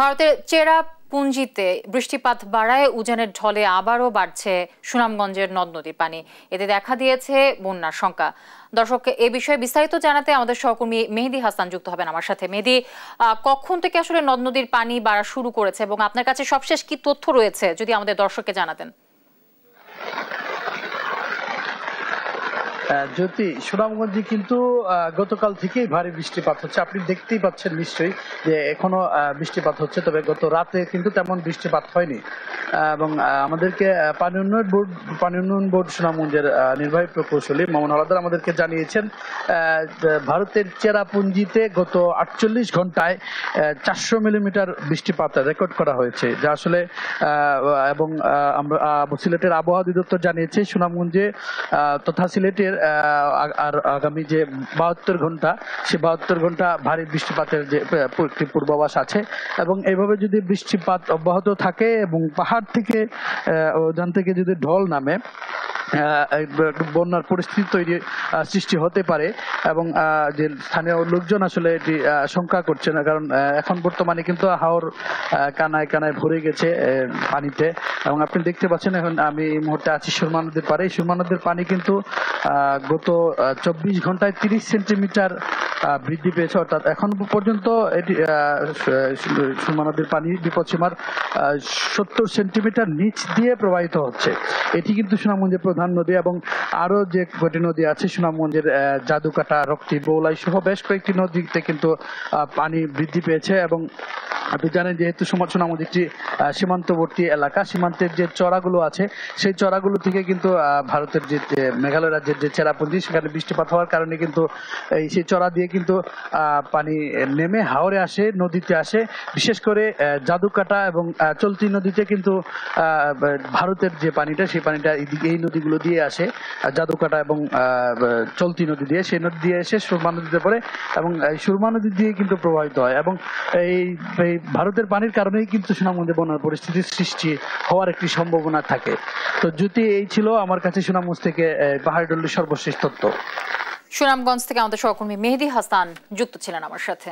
ভারতের চেরাপুঞ্জিতে বৃষ্টিপাত বাড়ায় উজানের ঢলে আবারও বাড়ছে সুনামগঞ্জের নদ নদীর পানি। এতে দেখা দিয়েছে বন্যার শঙ্কা। দর্শক, এ বিষয়ে বিস্তারিত জানাতে আমাদের সহকর্মী মেহেদী হাসান যুক্ত হবেন আমার সাথে। মেহেদী, কখন থেকে আসলে নদ নদীর পানি বাড়া শুরু করেছে এবং আপনার কাছে সবশেষ কি তথ্য রয়েছে যদি আমাদের দর্শককে জানাতেন। জ্যোতি, সুনামগঞ্জে কিন্তু গতকাল থেকেই ভারী বৃষ্টিপাত হচ্ছে। আপনি দেখতেই পাচ্ছেন নিশ্চয়ই যে এখনো বৃষ্টিপাত হচ্ছে, তবে গত রাতে কিন্তু তেমন বৃষ্টিপাত হয়নি। এবং আমাদেরকে পানি উন্নয়ন বোর্ড সুনামগঞ্জের নির্বাহী প্রকৌশলী মামুন হাওলাদার আমাদেরকে জানিয়েছেন ভারতের চেরাপুঞ্জিতে গত 48 ঘন্টায় 400 মিলিমিটার বৃষ্টিপাত রেকর্ড করা হয়েছে, যা আসলে এবং আমরা সিলেটের আবহাওয়া অধিদপ্তর জানিয়েছে সুনামগঞ্জে তথা সিলেটের আর আগামী যে 72 ঘন্টা, সে 72 ঘন্টা ভারী বৃষ্টিপাতের যে পূর্বাভাস আছে। এবং এইভাবে যদি বৃষ্টিপাত অব্যাহত থাকে এবং পাহাড় থেকে ওখান থেকে যদি ঢল নামে, বন্যার পরিস্থিতি সৃষ্টি হতে পারে। এবং যে স্থানীয় লোকজন আসলে এটি শঙ্কা করছে না, কারণ এখন বর্তমানে কিন্তু হাওর কানায় কানায় ভরে গেছে পানিতে। এবং আপনি দেখতে পাচ্ছেন এখন আমি এই মুহূর্তে আছি সুরমা নদীর পাড়ে। সুরমা নদীর পানি কিন্তু গত 24 ঘন্টায় 30 সেন্টিমিটার বৃদ্ধি পেয়েছে, অর্থাৎ এখন পর্যন্ত এটি সুরমা নদীর পানি বিপদসীমার 70 সেন্টিমিটার নিচ দিয়ে প্রবাহিত হচ্ছে। এটি কিন্তু সুনামগঞ্জের প্রধান নদী এবং আরো যে কয়টি নদী আছে সুনামগঞ্জের জাদুকাটা, রক্তি, বৌলাই সহ বেশ কয়েকটি নদীতে কিন্তু পানি বৃদ্ধি পেয়েছে। এবং আপনি জানেন যেহেতু সুনামগঞ্জ একটি সীমান্তবর্তী এলাকা, সীমান্তের যে চড়াগুলো আছে সেই চড়াগুলো থেকে কিন্তু ভারতের যে মেঘালয় রাজ্যের যে চেরাপুঞ্জি, সেখানে বৃষ্টিপাত হওয়ার কারণে কিন্তু সেই চড়া দিয়ে কিন্তু পানি নেমে হাওরে আসে, নদীতে আসে। বিশেষ করে জাদুকাটা এবং চলতি নদীতে কিন্তু ভারতের যে পানিটা, সেই পানিটা এই নদীগুলো দিয়ে আসে, জাদুকাটা এবং চলতি নদী দিয়ে, সেই নদী দিয়ে এসে সুরমা নদীতে পড়ে এবং এই সুরমা নদী দিয়ে কিন্তু প্রবাহিত হয়। এবং এই ভারতের পানির কারণেই কিন্তু সুনামগঞ্জে বন্যার পরিস্থিতির সৃষ্টি হওয়ার একটি সম্ভাবনা থাকে। তো যদি এই ছিল আমার কাছে সুনামগঞ্জ থেকে পাহাড়ডুল্লির সর্বশেষ তথ্য। সুনামগঞ্জ থেকে আমাদের সহকর্মী মেহেদী হাসান যুক্ত ছিলেন আমার সাথে।